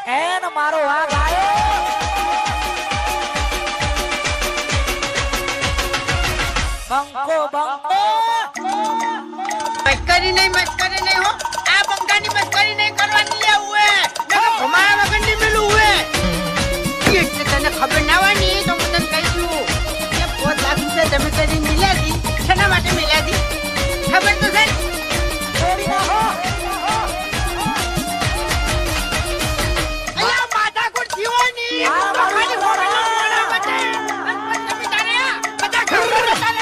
N મારો વાઘ આયો બંકો બંકો મસ્કરી નહીં હો આ બંકાની મસ્કરી નહીં કરવાની લે હુએ નકે ભમાયા વગરની મેલું હુએ એટલે તને ખબર ના હોય ને તો હું તને કહી દઉં કે 4 લાખ રૂપિયા તમે કરી મિલ્યા દી શેના માટે મિલ્યા દી ખબર તો છે છોડી નાખો અયા માથા કોણ જીવો ની આ મારી મોડા બચે તમે તારે બધા ઘર ચાલે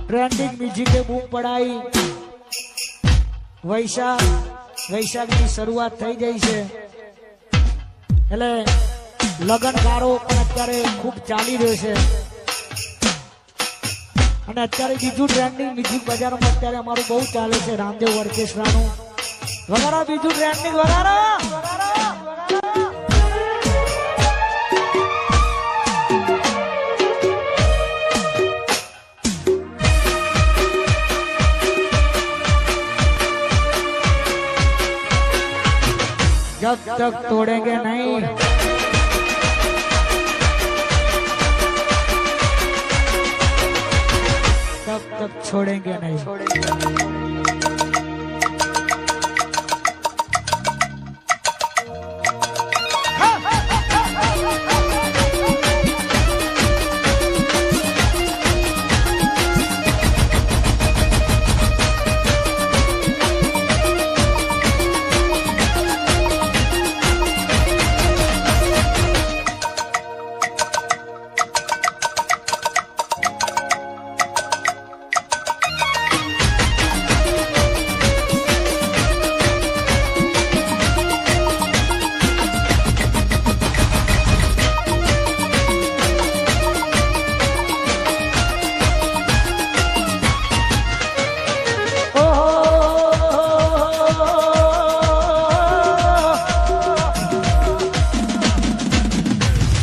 ट्रेंडिंग म्यूजिक बूम पड़ाई वैशाखની શરૂઆત થઈ ગઈ છે એટલે લગનગારો પણ અત્યારે ખૂબ ચાલી રહ્યો છે અને અત્યારે બીજું ટ્રેન્ડિંગ મ્યુઝિક બજારમાં અત્યારે અમારું બહુ ચાલે છે રામદેવ ઓર્કેસ્ટ્રાનું વગાડો બીજું ટ્રેન્ડિંગ વગાડો जब तक तोड़ेंगे नहीं तब तक छोड़ेंगे नहीं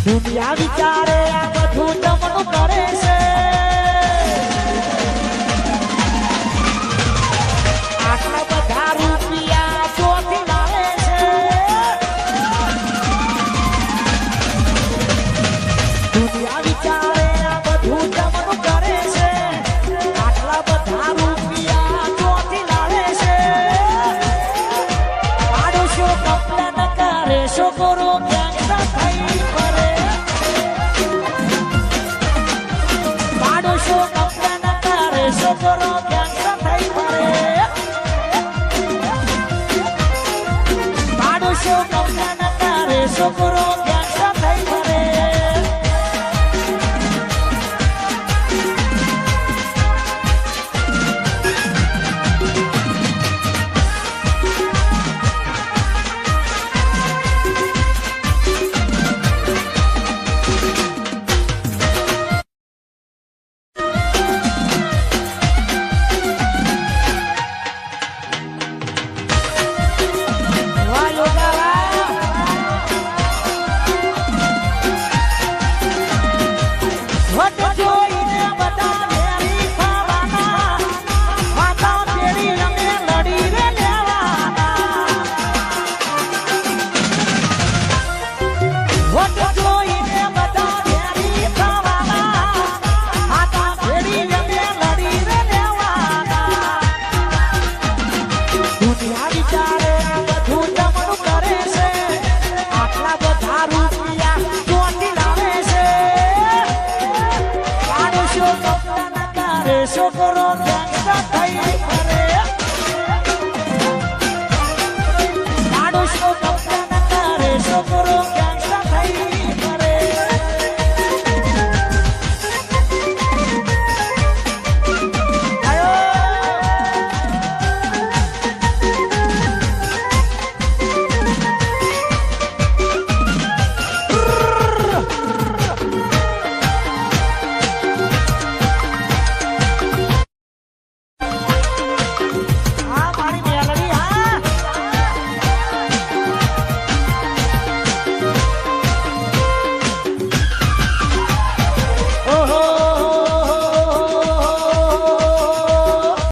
दुनिया विचारे आ બધું તમનું કરે છે આટલા બધા રૂપિયા ચોથી લાવે છે દુનિયા વિચારે આ બધું તમનું કરે છે આટલા બધા રૂપિયા ચોથી લાવે છે પાડોશો કપડા ન કરે છોકરો ગેંગસ્ટર થઈ ફરે પાડોશો કપડા ન કરે છોકરો ગેંગસ્ટર થઈ ફરે પાડોશો કપડા ન કરે છોકરો